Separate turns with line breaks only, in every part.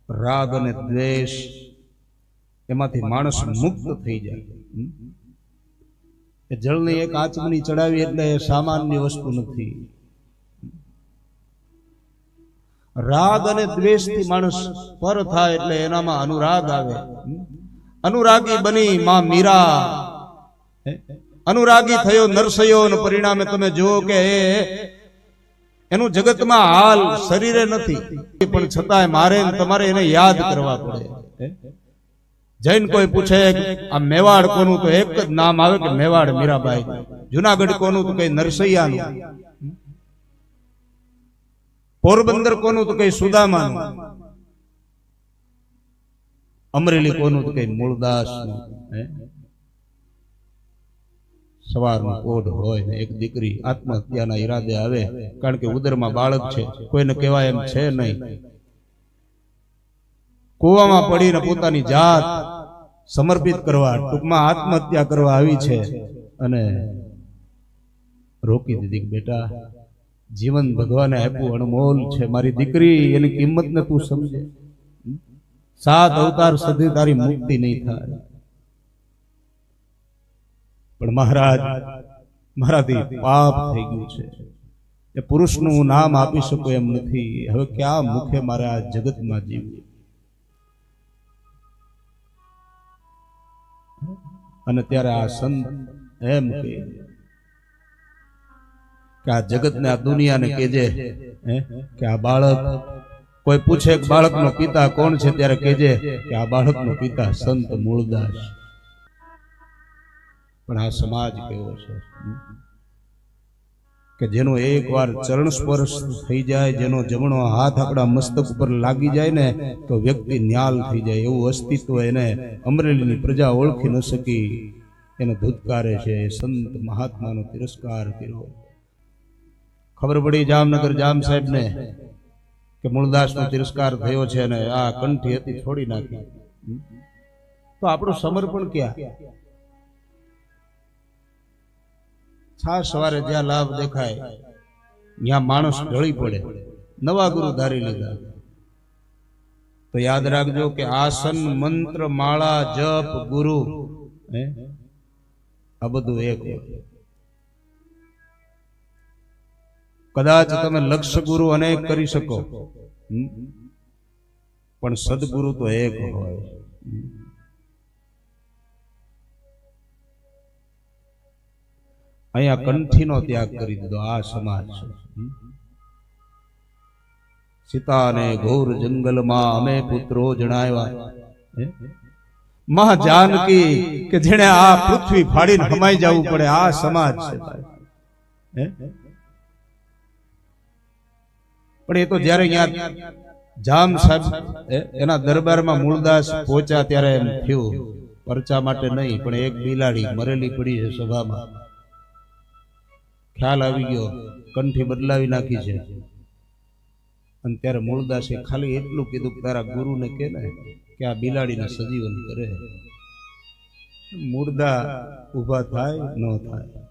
રાગ અને દ્વેષ એમાંથી માણસ મુક્ત થઈ જાય. જળની એક આચમની ચડાવી એટલે એ સામાન્ય વસ્તુ નથી. રાગ અને દ્વેષ થી માણસ પર થાય એટલે એનામાં અનુરાગ આવે. અનુરાગી બની માં મીરા, અનુરાગી થયો નરસૈયો, અને પરિણામે તમે જુઓ કે એનું જગતમાં હાલ શરીરે નથી, પણ છતાંય મારે તમારે એને યાદ કરવા પડે. જૈન કોઈ પૂછે આ મેવાડ કોનું, તો એક જ નામ આવે કે મેવાડ મીરાબાઈ. જુનાગઢ કોનું, તો કઈ નરસૈયાનું. પોરબંદર કોનું, તો કઈ સુદામાનું. અમરેલી કોનું, તો કઈ મૂળદાસનું. સવારનો કોઢ હોય ને એક દીકરી આત્મહત્યાના ઈરાદે આવે, કારણ કે ઉદરમાં બાળક છે, કોઈને કહેવાય એમ છે નહીં. કૂવામાં પડીને પોતાની જાત સમર્પિત કરવા, ટૂંકમાં આત્મહત્યા કરવા આવી છે, અને રોકી દીધી. બેટા, જીવન ભગવાને આપ્યું, અનમોલ છે. મારી દીકરી, એની કિંમત ને તું સમજે. 7 અવતાર સુધી તારી મુક્તિ નહીં થાય. પણ મહારાજ, મારાથી પાપ થઈ ગયું છે, એ પુરુષનું હું નામ આપી શકું એમ નથી. હવે ક્યાં મુખે મારે આ જગતમાં જીવવું? અને ત્યારે આ સંત એમ કે આ જગતને, આ દુનિયાને કહેજે કે આ બાળક, કોઈ પૂછે કે બાળકનો પિતા કોણ છે, ત્યારે કહેજે કે આ બાળકનો પિતા સંત મૂળદાસ. પણ આ સમાજ કેવો છે કે જેનો એકવાર ચરણ સ્પર્શ થઈ જાય, જેનો જમણો હાથ આપણા મસ્તક ઉપર લાગી જાય ને, તો વ્યક્તિ ન્યાલ થઈ જાય. એવું અસ્તિત્વ એને અમરેલીની પ્રજા ઓળખી ન શકી, એને ધૂતકારે છે. સંત મહાત્માનો તિરસ્કાર કર્યો. ખબર પડી જામનગર જામ સાહેબને કે મૂળદાસનો તિરસ્કાર થયો છે, અને આ કંઠી હતી છોડી નાખી. તો આપણું સમર્પણ ક્યાં? છાસ સવારે જ્યાં લાભ દેખાય ત્યાં માણસ ઢળી પડે. નવા ગુરુ ધારી લીધા તો યાદ રાખજો કે આસન, મંત્ર, માળા, જપ, ગુરુ, આ બધું એક. કદાચ તમે લક્ષ્ય ગુરુ અનેક કરી શકો, પણ સદગુરુ તો એક હોય. અહીંયા કંઠીનો ત્યાગ કરી દીધો આ સમાજ. સીતાને ઘોર જંગલમાં અમે પુત્રો જણાવ્યા. મા જાનકી કે જેને આ પૃથ્વી ફાડીને હમાઈ જવું પડે, આ સમાજ છે. પણ એ તો જયારે અહીંયા જામ સાહેબ એના દરબારમાં મૂળદાસ પહોંચ્યા ત્યારે એમ થયું, પરચા માટે નહીં, પણ એક બિલાડી મરેલી પડી છે સભામાં. ખ્યાલ આવી ગયો, કંઠી બદલાવી નાખી છે. અને ત્યારે મૂળદાસે ખાલી એટલું કીધું કે તારા ગુરુને કે ને કે આ બિલાડીને સજીવન કરે. મૂળદા ઉભા થાય ન થાય.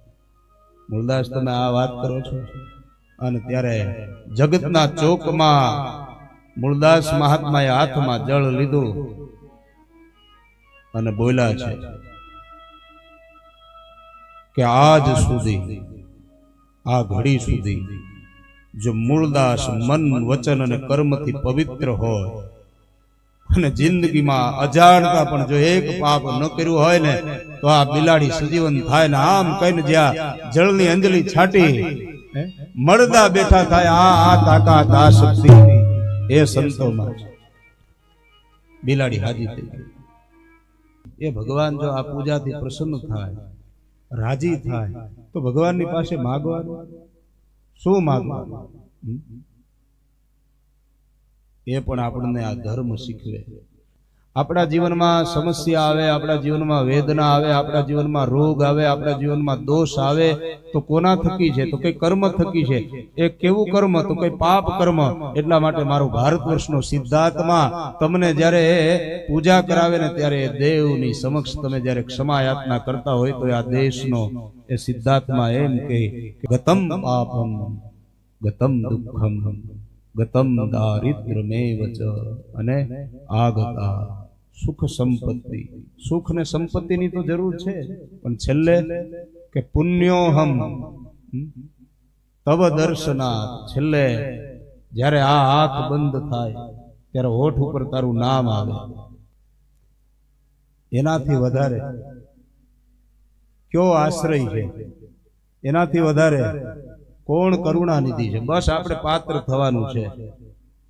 મૂળદાસ, તમે આ વાત કરો છો? અને ત્યારે જગતના ચોકમાં મૂળદાસ મહાત્માએ હાથમાં જળ લીધું અને બોલ્યા છે કે આજ સુધી, આ ઘડી સુધી જો મૂળદાસ મન, વચન અને કર્મથી પવિત્ર હોય અને જિંદગીમાં અજાણતા પણ જો એક પાપ ન કર્યું હોય ને, તો આ બિલાડી સજીવન થાય. ને આમ કહીને જ્યાં જળની અંજલિ છાટી મળદા બેઠા થાય. આ તાકાત, આ શક્તિ એ સંતોમાં છે. બિલાડી હાજી થઈ ગઈ. એ ભગવાન જો આ પૂજાથી પ્રસન્ન થાય, રાજી થાય, તો ભગવાનની પાસે માગવાનું શું? માગવાનું એ પણ આપણને આ ધર્મ શીખવે. આપણા જીવનમાં સમસ્યા આવે, આપણા જીવનમાં વેદના આવે, આપણા જીવનમાં રોગ આવે, આપણા જીવનમાં દોષ આવે, તો કોના થકી છે? તો કઈ કર્મ થકી છે. એ કેવું કર્મ? તો કઈ પાપ કર્મ. એટલા માટે મારો ભારત વર્ષનો સિદ્ધાર્થમાં તમને જ્યારે પૂજા કરાવે ને, ત્યારે દેવની સમક્ષ તમે જ્યારે ક્ષમા યાચના કરતા હોય, તો આ દેશનો એ સિદ્ધાર્થમાં એમ કહે કે ગતમ પાપમ ગતમ દુઃખમ ગતમ દારિદ્ર્યમેવ ચ, અને આગતા સુખ સંપત્તિ. સુખ ને સંપત્તિની તો જરૂર છે, પણ છેલ્લે કે પુણ્યોહમ તવ દર્શના. છેલ્લે જ્યારે આ આંખ બંધ થાય ત્યારે હોઠ ઉપર તારું નામ આવે. એનાથી વધારે કયો આશ્રય છે? એનાથી વધારે કોણ કરુણાનિધિ છે? બસ આપણે પાત્ર થવાનું છે,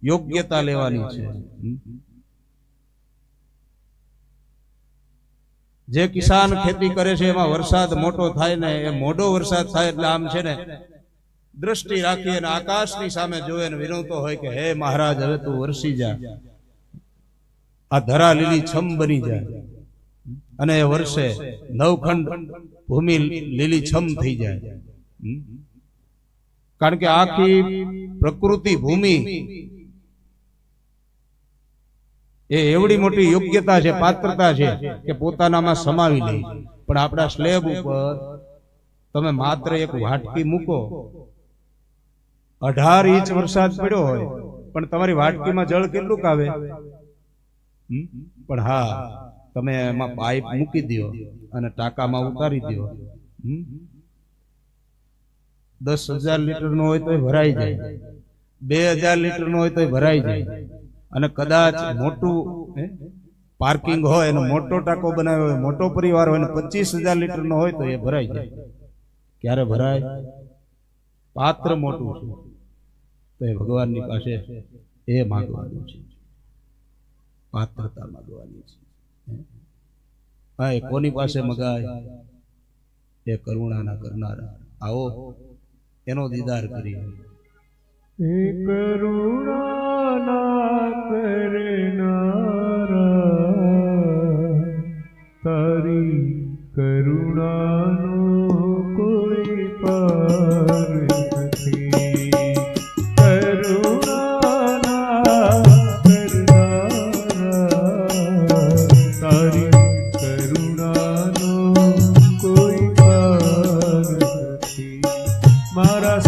યોગ્યતા લેવાની છે. જે કિસાન ખેતી કરે છે એમાં વરસાદ મોટો થાય ને, એ મોટો વરસાદ થાય એટલે આમ છે ને દ્રષ્ટિ રાખી અને આકાશની સામે જોવે ને વિનવતો હોય કે હે મહારાજ, હવે તું વરસી જા, આ ધરા લીલી છમ બની જાય. અને એ વર્ષે નવખંડ ભૂમિ લીલી છમ થઈ જાય. કારણ કે આખી પ્રકૃતિ ભૂમિ એ એવડી મોટી યોગ્યતા છે, પાત્રતા છે કે પોતાનામાં સમાવી લે. પણ આપણા સ્લેબ ઉપર તમે માત્ર એક વાટકી મૂકો, 18 ઇંચ વરસાદ પડ્યો હોય પણ તમારી વાટકીમાં જળ કેટલું આવે? પણ હા, તમે એમાં પાઇપ મૂકી દો અને ટાંકામાં ઉતારી દો, 10,000 લીટરનો હોય તો ભરાઈ જાય, 2,000 લીટરનો હોય તો ભરાઈ જાય. અને કદાચ મોટું પાર્કિંગ હોય અને મોટો ટાંકો બનાવ્યો હોય, મોટો પરિવાર હોય ને 25,000 લીટરનો હોય તો એ ભરાઈ જાય. ક્યારે ભરાય? પાત્ર મોટું છે તો એ ભગવાનની પાસે એ માંગવાનું છે, પાત્રતા માંગવાની છે. હા, એ કોની પાસે મગાય? એ કરુણાના કરનારા. આવો એનો દીદાર કરીએ.
એ કરુણાના કરનારા, તારી કરુણાનો કોઈ પાર નથી. કરુણાના કરનારા, તારી કરુણાનો કોઈ પાર નથી. મારા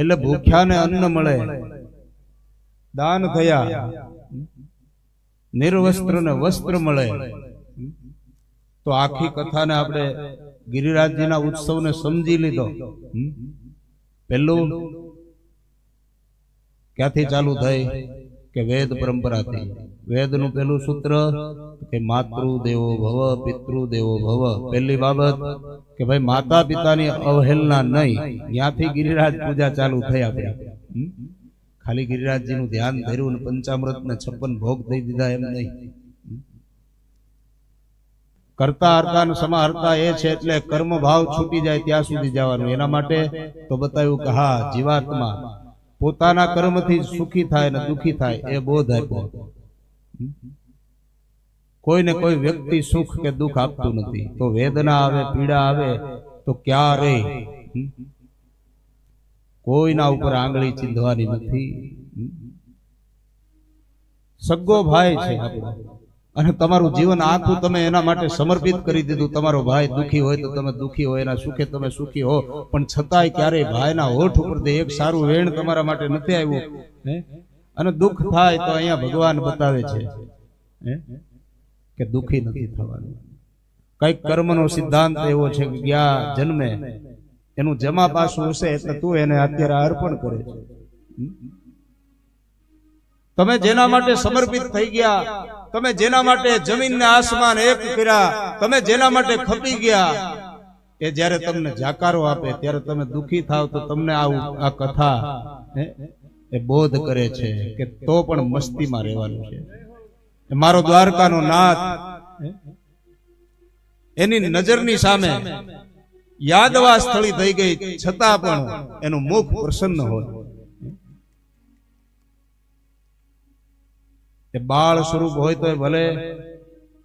એટલે ભૂખ્યાને અન્ન મળે, દાન થયા, નિર્વસ્ત્રને વસ્ત્ર મળે. તો આખી કથાને આપણે ગિરિરાજજીના ઉત્સવને સમજી લીધો. પહેલું ક્યાંથી ચાલુ થઈ કે વેદ પરંપરાથી. વેદનું પહેલું સૂત્ર કે માતૃ દેવો ભવ પિતૃ દેવો ભવ. પહેલી બાબત કે ભાઈ માતા પિતાની અવહેલના નહીં. ત્યાંથી ગિરિરાજ પૂજા ચાલુ થઈ. આપણે ખાલી ગિરિરાજજીનું ધ્યાન ધર્યું ને પંચામૃત ને 56 ભોગ દઈ દીધા એમ નહીં. કરતા હરતા ને સમાહર્તા એ છે એટલે કર્મ ભાવ છૂટી જાય ત્યાં સુધી જવાનું. એના માટે તો બતાવ્યું કે હા, જીવાત્મા પોતાના કર્મથી સુખી થાય ને દુખી થાય એ બોધ આપ્યો. કોઈને કોઈ વ્યક્તિ સુખ કે દુઃખ આપતું નથી. તો વેદના આવે, પીડા આવે તો ક્યારે કોઈના ઉપર આંગળી ચીંધવાની નથી. સગો ભાઈ છે આપણો, અને તમારું જીવન આખું તમે એના માટે સમર્પિત કરી દીધું. તમારો ભાઈ દુખી હોય તો તમે દુખી હો, એના સુખે તમે સુખી હો, પણ છતાંય ક્યારેય ભાઈના હોઠ ઉપરથી એક સારું વેણ તમારા માટે નથી આવ્યું. અને દુઃખ થાય તો અહીંયા ભગવાન બતાવે છે કે દુખી નથી થવાનું. કઈક કર્મનો સિદ્ધાંત એવો છે કે ગયા જન્મે એનું જમા પાછું હશે એટલે તું એને અત્યારે અર્પણ કરે છે. તમે જેના માટે સમર્પિત થઈ ગયા, તમે જેના માટે જમીન ને આસમાન એક કર્યા, તમે જેના માટે ખપી ગયા, એ જ્યારે તમને જાકારો આપે ત્યારે તમે દુખી થાવ તો તમને આ કથા એ બોધ કરે છે કે તો પણ મસ્તીમાં રહેવાનું છે. મારો દ્વારકાનો નાથ એની નજરની સામે યાદવા સ્થળી થઈ ગઈ છતાં પણ એનું મુખ પ્રસન્ન હોય. એ બાળ સ્વરૂપ હોય તો ભલે,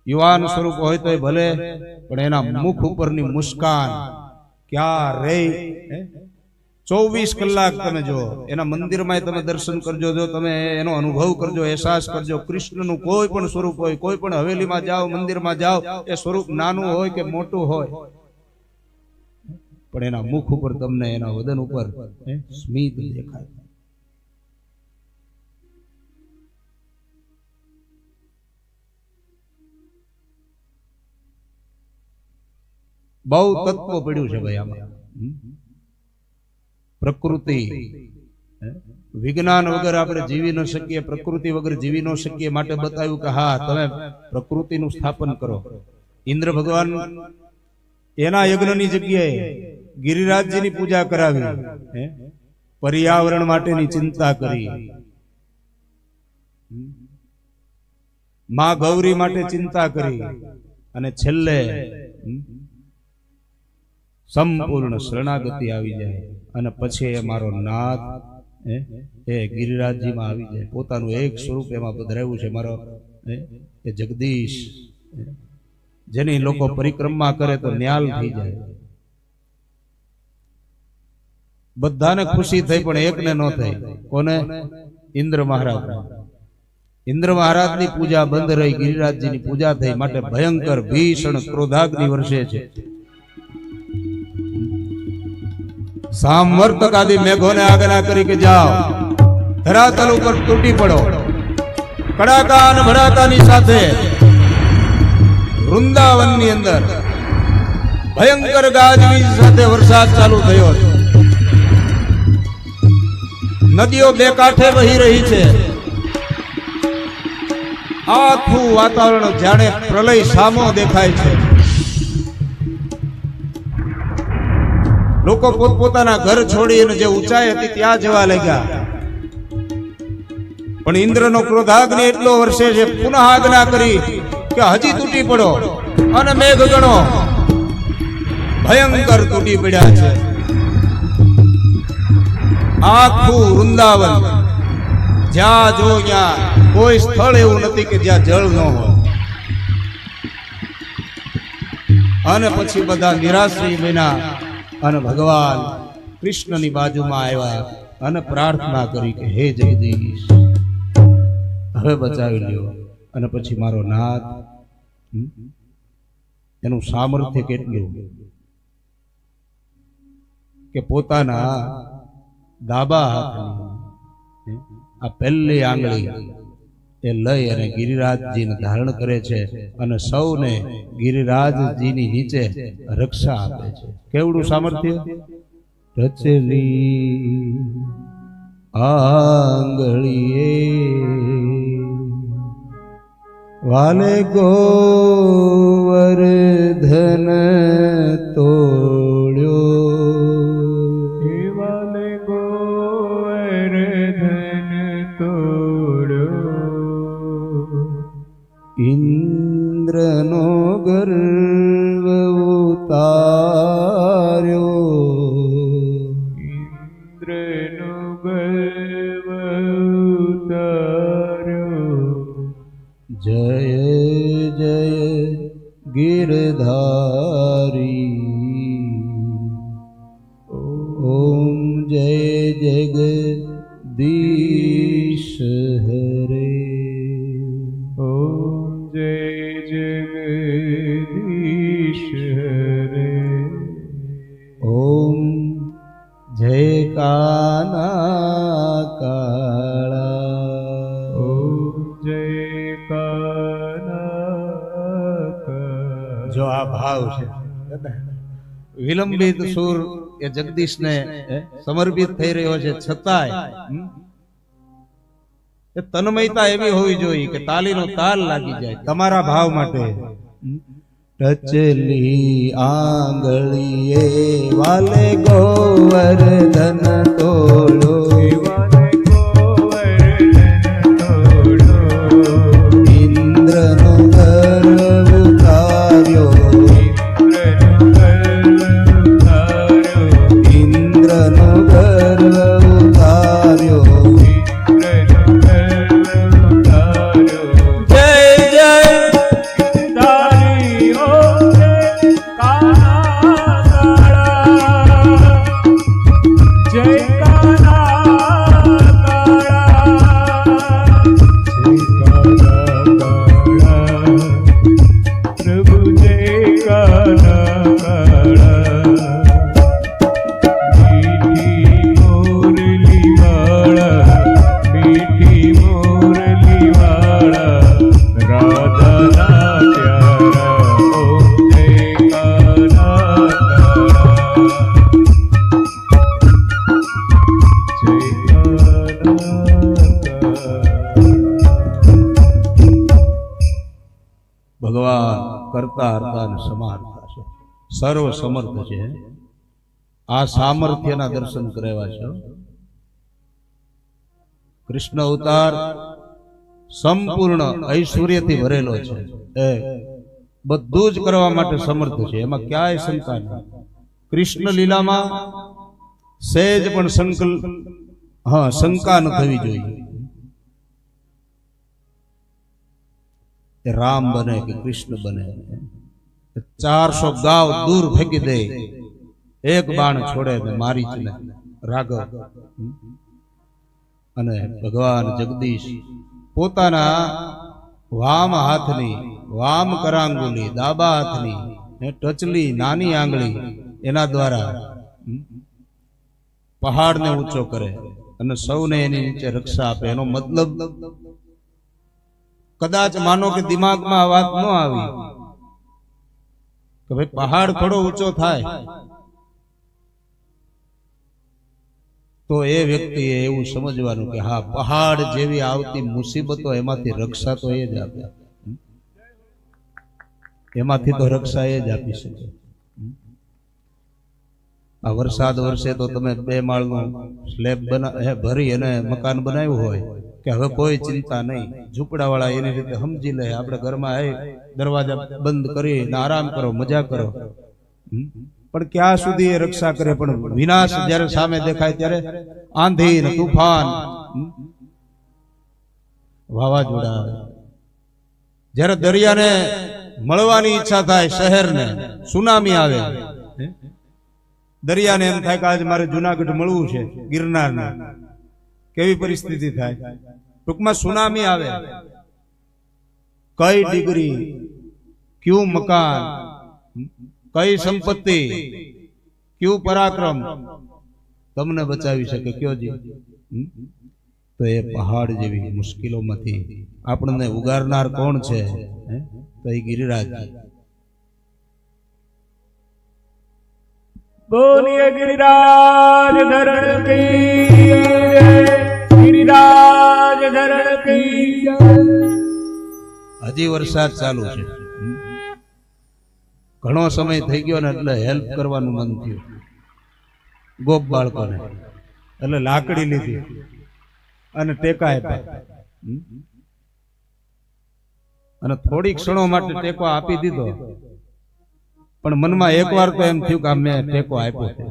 યુવાન સ્વરૂપ હોય તો ભલે, પણ એના મુખ ઉપરની મુસ્કાન ક્યાં રે. 24 કલાક તમે જો એના મંદિરમાં તમે દર્શન કરજો, જો તમે એનો અનુભવ કરજો, અહેસાસ કરજો. કૃષ્ણનું કોઈ પણ સ્વરૂપ હોય, કોઈ પણ હવેલીમાં જાઓ, મંદિરમાં જાઓ, એ સ્વરૂપ નાનું હોય કે મોટું હોય, પણ એના મુખ ઉપર તમને, એના વદન ઉપર સ્મિત દેખાય. બહુ તત્વ પડ્યું છે ભાઈ આમાં. પ્રકૃતિ, વિજ્ઞાન વગર આપણે જીવી ન શકીએ, પ્રકૃતિ વગર જીવી ન શકીએ. માટે બતાવ્યું કે હા, તમે પ્રકૃતિનું સ્થાપન કરો. ઇન્દ્ર ભગવાન એના યજ્ઞની જગ્યાએ ગિરિરાજજીની પૂજા કરાવી, પર્યાવરણ માટેની ચિંતા કરી, માં ગૌરી માટે ચિંતા કરી, અને છેલ્લે સંપૂર્ણ શરણાગતિ આવી જાય. અને પછી એ મારો નાથ એ ગિરિરાજજીમાં આવી જાય. પોતાનું એક સ્વરૂપ એમાં પધરાવ્યું છે. મારો એ જગદીશ, જેની લોકો પરિક્રમા કરે તો ન્યાલ થઈ જાય. બધાને ખુશી થઈ પણ એકને ન થઈ. કોને? ઇન્દ્ર મહારાજ. ઇન્દ્ર મહારાજની પૂજા બંધ રહી, ગિરિરાજજીની પૂજા થઈ. માટે ભયંકર ભીષણ ક્રોધાગ્નિ વર્ષે છે. સામવર્તક આદિ મેઘોને આજ્ઞા કરી કે જાઓ, ધરાતલ ઉપર તૂટી પડો. કડાકા અને ભડાકાની સાથે વૃંદાવનની અંદર ભયંકર ગાજવીજ સાથે વરસાદ ચાલુ થયો. નદીઓ બે કાંઠે વહી રહી છે. આખું વાતાવરણ જાણે પ્રલય સામો દેખાય છે. લોકો પોતપોતાના ઘર છોડીને જે ઊંચાઈ હતી ત્યાં જવા લાગ્યા. પણ ઇન્દ્રનો ક્રોધાગ્નિ એટલો વર્ષે છે, પુનઃ આજ્ઞા કરી કે હજી તૂટી પડો. અને મેઘ ગણો ભયંકર તૂટી પડ્યા છે. આખું વૃંદાવન, જ્યાં જો ત્યાં કોઈ સ્થળ એવું નથી કે જ્યાં જળ ન હોય. અને પછી બધા નિરાશ્રી બન્યા અને ભગવાન કૃષ્ણની બાજુમાં આવ્યા અને પ્રાર્થના કરી કે હે જગદીશ, હવે બચાવી લ્યો. અને પછી મારો નાથ, એનું સામર્થ્ય કેટલું કે પોતાના ડાબા હાથની આ પહેલી આંગળી એ લઈ અને ગિરિરાજજીને ધારણ કરે છે અને સૌને ગિરિરાજજીની નીચે રક્ષા આપે છે. કેવડું સામર્થ્ય! રચલી આંગળીએ વાલે ગોવર્ધન તોડ્યો,
વાલે ગોવર્ધન તોડ્યો,
ઇન્દ્રનો ગર્વ ઉતાર્યો,
ઇન્દ્રનો ગર્વ ઉતાર્યો,
જય જય ગિરધારી, ઓમ જય જગદીશ હરે,
ઓમ જય જગદીશ હરે,
ઓમ જય કાના કાળા,
ઓમ જય કાના.
જો આ ભાવ છે વિલંબિત સુર એ જગદીશને સમર્પિત થઈ રહ્યો છે, છતાંય એ તન્મયતા એવી હોવી જોઈએ કે તાલીનો તાલ લાગી જાય તમારા ભાવ માટે. રચલી આંગળીએ વાલે ગોવર્ધન તોડો,
વાલે ગોવર્ધન તોડો,
ઇન્દ્રનો ગર્વ ઉતાર્યો,
ઇન્દ્રનો ગર્વ ઉતાર્યો,
ઇન્દ્રનો ગર્વ ઉતાર્યો, જય જય
તારી ઓ કાના જય પ્રભુ જય મીઠી મોરલી વાળા રાધાના પ્યારા, ઓમ જય
ભગવાન કરતા હરતા અને સમારતા છે, સર્વ સમર્થ છે. આ સામર્થ્યના દર્શન કરાવ્યા છે. કૃષ્ણ અવતાર સંપૂર્ણ ઐશ્વર્યથી ભરેલો છે, એ બધું જ કરવા માટે સમર્થ છે, એમાં ક્યાંય શંકા નહીં. કૃષ્ણ લીલામાં સહેજ પણ શંકા ન થવી જોઈએ. રામ બને કે કૃષ્ણ બને, 400 ગાવ દૂર ફેંકી દે, એક બાણ છોડે ને મારીચને રાઘવ. અને ભગવાન જગદીશ પોતાના વામ હાથની વામ કરાંગુલી, ડાબા હાથની ટચલી નાની આંગળી એના દ્વારા પહાડને ઊંચો કરે અને સૌને એની નીચે રક્ષા આપે. એનો મતલબ કદાચ માનો કે દિમાગમાં આ વાત ન આવી કે ભાઈ પહાડ થોડો ઊંચો થાય તો એ વ્યક્તિએ એવું સમજવાનું કે હા, પહાડ જેવી આવતી મુસીબતો એમાંથી રક્ષા તો એ જ આપે, એમાંથી તો રક્ષા એ જ આપી શકે. આ વરસાદ વરસે તો તમે 2 માળનું સ્લેબ ભરી અને મકાન બનાવ્યું હોય કે હવે કોઈ ચિંતા નહીં, ઝૂંપડા વાળા એની રીતે સમજી લે, આપણે ઘરમાં દરવાજા બંધ કરી આરામ કરો, મજા કરો. પણ ક્યાં સુધી એ રક્ષા કરે? પણ વિનાશ જ્યારે સામે દેખાય ત્યારે આંધી ને તુફાન, વાવાઝોડા આવે. જ્યારે દરિયાને મળવાની ઈચ્છા થાય, શહેરને સુનામી આવે, દરિયાને એમ થાય કે આજે મારે જુનાગઢ મળવું છે, ગિરનારને, કેવી પરિસ્થિતિ થાય? ટૂંકમાં સુનામી આવે. કઈ ડિગ્રી, ક્યું મકાન, કઈ સંપત્તિ, ક્યું પરાક્રમ, તમને બચાવી શકે કયો જી? તો એ પહાડ જેવી મુશ્કેલોમાંથી આપણને ઉગારનાર કોણ છે? તો એ ગિરિરાજ.
બોલીએ गिरिराज धरण की जय, गिरिराज धरण की जय।
હજી વરસાદ ચાલુ છે, ઘણો સમય થઈ ગયો ને એટલે હેલ્પ કરવાનું મન થયું ગોપ બાળકોને, એટલે લાકડી લીધી અને ટેકા આપ્યા અને થોડી ક્ષણો માટે ટેકો આપી દીધો, પણ મનમાં એકવાર તો એમ થયું કે મેં ટેકો આપ્યો છે.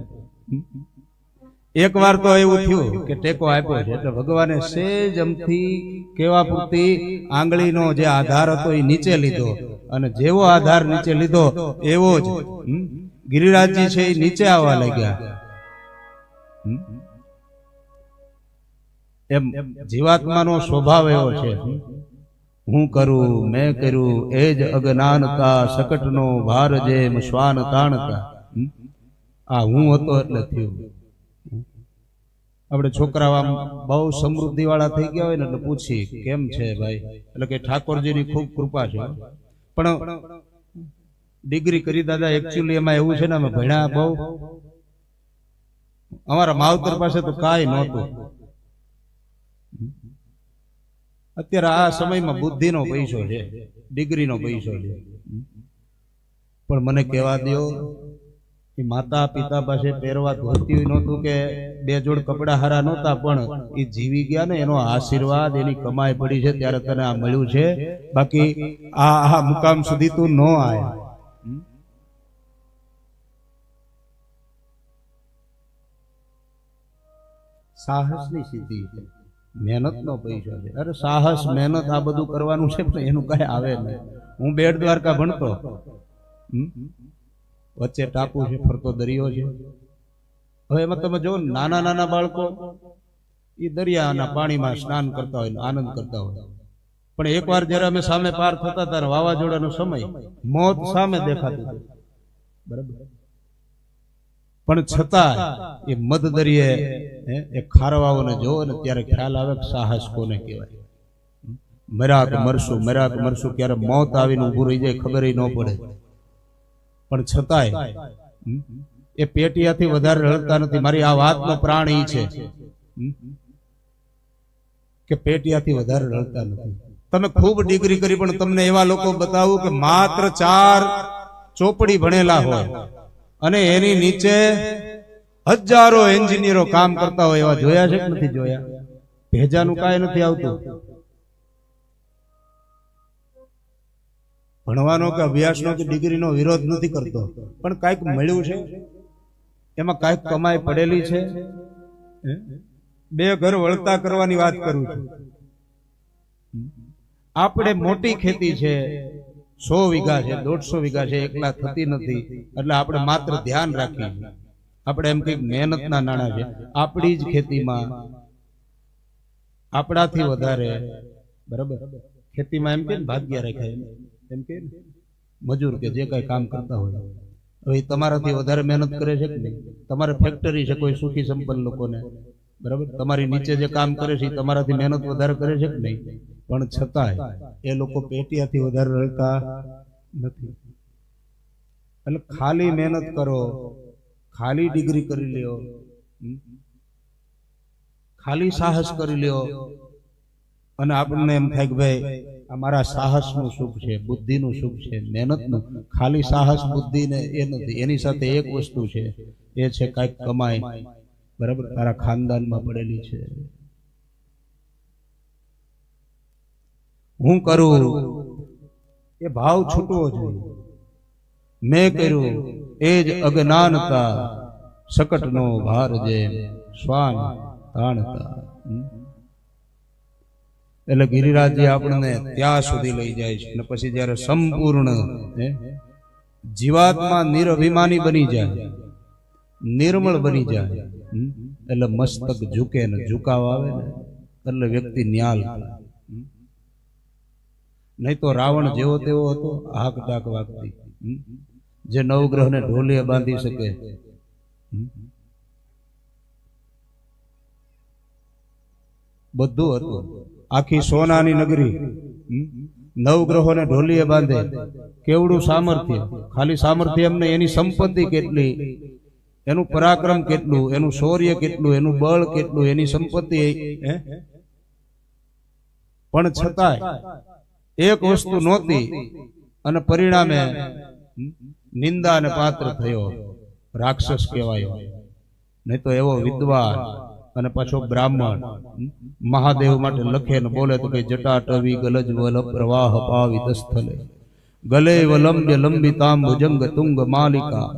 એકવાર તો એવું થયું કે ટેકો આપ્યો છે એટલે ભગવાને સેજ અમથી કેવા પૂરતી આંગળીનો જે આધાર હતો એ નીચે લીધો, અને જેવો આધાર નીચે લીધો એવો જ ગિરિરાજજી છે એ નીચે આવવા લાગ્યા. એમ જીવાત્માનો સ્વભાવ એવો છે, હું કરું મેં કર્યું એ જ અજ્ઞાનતા, શકટનો ભાર જેમ શ્વાન તાણતા. આ હું હતો એટલે થયું. આપણે છોકરા આમ બહુ સમૃદ્ધિ વાળા થઈ ગયા હોય ને એટલે પૂછી કેમ છે ભાઈ, એટલે કે ઠાકોરજીની ખૂબ કૃપા છે. પણ ડિગ્રી કરી દાદા એકચ્યુઅલી એમાં એવું છે ને અમે ભણ્યા બહુ, અમારા માવતર પાસે તો કાંઈ નહોતું. અત્યારે આ સમયમાં બુદ્ધિનો પૈસો છે, ડિગ્રીનો પૈસો છે, પણ મને કહેવા દો એ માતા પિતા પાસે પહેરવા ધોતી નહોતું કે બે જોડ કપડા હારા નહોતા, પણ એ જીવી ગયા ને એનો આશીર્વાદ એની કમાઈ પડી છે ત્યારે તને આ મળ્યું છે, બાકી આ મુકામ સુધી તું ન આયા. સાહસની સિદ્ધિ છે, મહેનતનો પૈસો છે. અરે સાહસ મહેનત આ બધું કરવાનું છે પણ એનું કઈ આવે નહીં. હું બેટ દ્વારકા ભણતો, વચ્ચે ટાપુ છે, ફરતો દરિયો છે. હવે એમાં તમે જો નાના નાના બાળકો એ દરિયાના પાણીમાં સ્નાન કરતા હોય, આનંદ કરતા હોય, પણ એકવાર જયારે અમે સામે પાર થતા હતા, વાવાઝોડાનો સમય, મોત સામે દેખાતું હતું, બરાબર, પણ છતાં એ મધ દરિયે એ ખારવાઓને જોવો ને ત્યારે ખ્યાલ આવે કે સાહસ કોને કહેવાય. મરાક મરશું, ક્યારે મોત આવીને ઊભું રહી જાય ખબર ન પડે, પણ છતાંય એ પેટિયાથી વધારે રડતા નથી. મારી આ વાતનો પ્રાણ ઈ છે કે પેટિયાથી વધારે રડતા નથી. તમે ખૂબ ડિગ્રી કરી પણ તમને એવા લોકો બતાવું કે માત્ર 4 ચોપડી ભણેલા હોય અને એની નીચે હજારો એન્જિનિયરો કામ કરતા હોય, એવા જોયા છે કે નથી જોયા? ભેજાનું કાંઈ નથી આવતું. ભણવાનો કે અભ્યાસનો કે ડિગ્રીનો વિરોધ નથી કરતો, પણ કાંઈક મળ્યું છે, એમાં કાંઈક કમાઈ પડેલી છે. 2 ઘર વળતા કરવાની વાત કરું છું. આપણે મોટી ખેતી છે, 100 વીઘા છે, 150 વીઘા છે, એકલા થતી નથી, એટલે આપણે માત્ર ધ્યાન રાખીએ. આપણે એમ કઈક મહેનતના નાણાં છે, આપણી જ ખેતીમાં આપણાથી વધારે, બરાબર, ખેતીમાં એમ કે ભાગ્ય રાખાય, એમ કે મજૂર કે જે કઈ કામ કરતા હોય, હવે તમારાથી વધારે મહેનત કરે છે કે નહીં? તમારે ફેક્ટરી છે કોઈ સુખી સંપન્ન લોકોને, બરાબર, તમારી નીચે જે કામ કરે છે તમારાથી મહેનત વધારે કરે છે કે નહીં? પણ છતાંય એ લોકો પેટિયાથી વધારે રડતા નથી. એટલે ખાલી મહેનત કરો, ખાલી ડિગ્રી કરી લ્યો, ખાલી સાહસ કરી લ્યો, અને આપણને એમ થાય કે ભાઈ અમારા સાહસનું સુખ છે, બુદ્ધિનું સુખ છે, મહેનતનું. ખાલી સાહસ બુદ્ધિ ને એ નથી, એની સાથે એક વસ્તુ છે, એ છે કાંઈક કમાઈ, બરાબર, તારા ખાનદાનમાં પડેલી છે. હું કરું એ ભાવ છૂટવો જોઈએ. મેં કર્યું એ જ અજ્ઞાનતા, શકટનો ભાર જેમ શ્વાન તાણતા. એટલે ગિરિરાજજી આપણને ત્યાં સુધી લઈ જાય છે, અને પછી જયારે સંપૂર્ણ જીવાત્મા નિરઅભિમાની બની જાય, નિર્મળ બની જાય, એટલે મસ્તક ઝૂકે ને ઝુકાવ આવે ને એટલે વ્યક્તિ ન્યાલ. નહીં તો રાવણ જેવો તેવો હતો, હાક ડાક વાગતી, જે નવગ્રહને ઢોલિયા બાંધી શકે, બધું હતું. આખી સોનાની નગરી, નવગ્રહોને ઢોલીએ બાંધે. કેવડું સામર્થ્ય! ખાલી સામર્થ્ય એમને, એની સંપત્તિ કેટલી, એનું પરાક્રમ કેટલું, એનું શૌર્ય કેટલું, એનું બળ કેટલું, એની સંપત્તિ. પણ છતાંય એક વસ્તુ નહોતી અને પરિણામે નિંદાને પાત્ર થયો, રાક્ષસ કહેવાયો. નહીં તો એવો વિદ્વાન અને પાછો બ્રાહ્મણ મહાદેવ માટે લખે ને બોલે તો કે જટાટવી ગલજ વલ પ્રવાહ પાવિત સ્થલે ગલે વલંબ્ય લંબિતામ ભુજંગ તુંગ માલિકા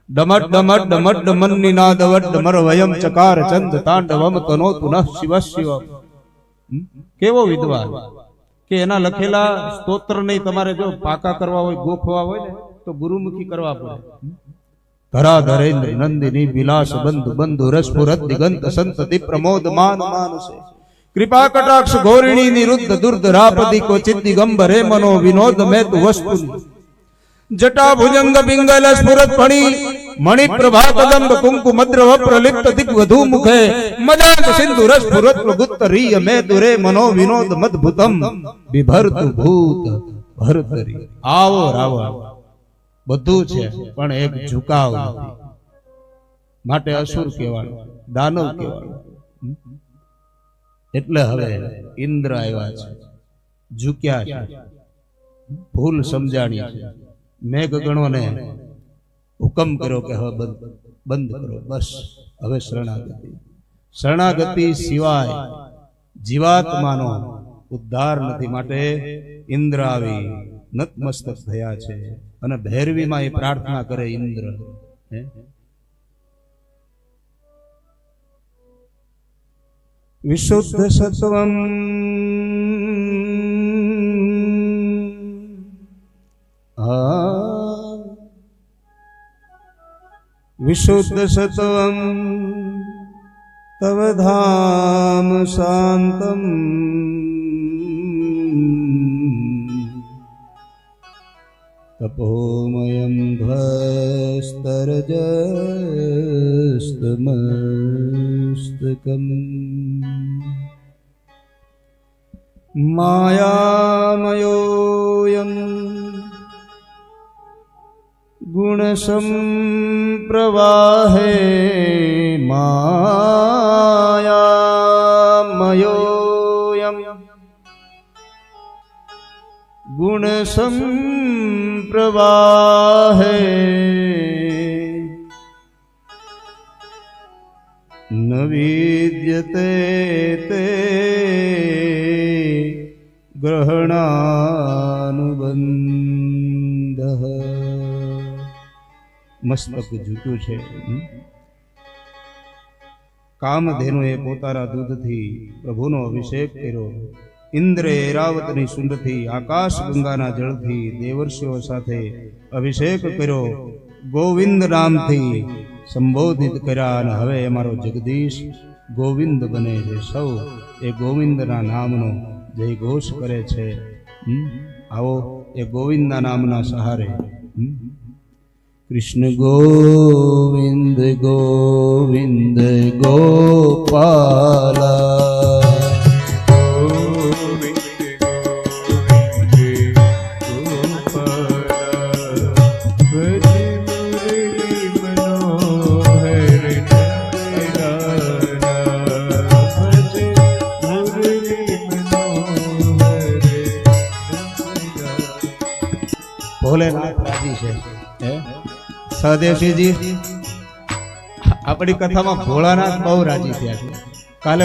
ડમટ ડમટ ડમટ ડમન નિનાદ વડ મર વયમ ચકાર ચંદ તાંડવમ તનોતુ નઃ શિવ શિવ. કેવો વિદ્વાન કે એના લખેલા સ્તોત્ર નહીં તમારે જો પાકા કરવા હોય, ગોખવા હોય ને તો ગુરુમુખી કરવા પડે. ધરા ધરેન્દ્ર નંદિની વિલાસ બંધુ બંધુ રસપુરત દિગંત સંતતિ પ્રમોદ માન માનસે કૃપા કટાક્ષ ઘોરિણી નિરુદ્ધ દુર્ધ રાપદી કો ચિદ્દિગંબરે મનો વિનોદ મેં તુ વસ્તુ જટા ભુજંગ પિંગલ સ્ફુરત ફણી મણિ પ્રભા કદંબ કુંકુ મદ્ર વપ્રલિપ્ત દિગ વધુ મુખે મદાંત સિંધુ રસપુરત ગુત્ત રીય મેં તુરે મનો વિનોદ મદભુતમ બિભરતુ ભૂત ભરતરી. આવો રાવણ બધું છે પણ એક ઝુકાવ નથી, માટે અસુર કહેવાનું, દાનવ કહેવાનું. એટલે હવે ઇન્દ્ર આવ્યા છે, ઝૂક્યા છે, ભૂલ સમજાણી છે. મેઘગણોને હુકમ કર્યો કે હવે બંધ કરો, બસ હવે શરણાગતિ. શરણાગતિ સિવાય જીવાત્માનો ઉદ્ધાર નથી. માટે ઇન્દ્ર આવી નતમસ્તક થયા છે અને ભૈરવીમાં એ પ્રાર્થના કરે ઇન્દ્ર, વિશુદ્ધ સત્વમ વિશુદ્ધ સત્વમ તવ ધામ શાંતમ તપોમયમ ધ્વસ્તરજસ્તમસ્તકમ માયામયોયમ ગુણસંપ્રવાહે માયામયોયમ ગુણસંપ્રવાહે ન વિદ્યતે તે ગ્રહણાનુબંધ. મસ્તક ઝૂક્યું છે. કામધેનુએ પોતાના દૂધથી પ્રભુનો અભિષેક કર્યો. ઇન્દ્રે એરાવતની સુંદરથી, આકાશ ગંગાના જળથી દેવર્ષિઓ સાથે અભિષેક કર્યો. ગોવિંદ નામથી સંબોધિત કર્યા અને હવે અમારો જગદીશ ગોવિંદ બને છે. સૌ એ ગોવિંદના નામનો જય ઘોષ કરે છે. આવો એ ગોવિંદના નામના સહારે. કૃષ્ણ ગોવિંદ ગોવિંદ ગોપાલા ભોલેનાથ રાજી છે. સહદેવસિંહજી આપણી કથામાં ભોળાનાથ બહુ રાજી થયા છે. કાલે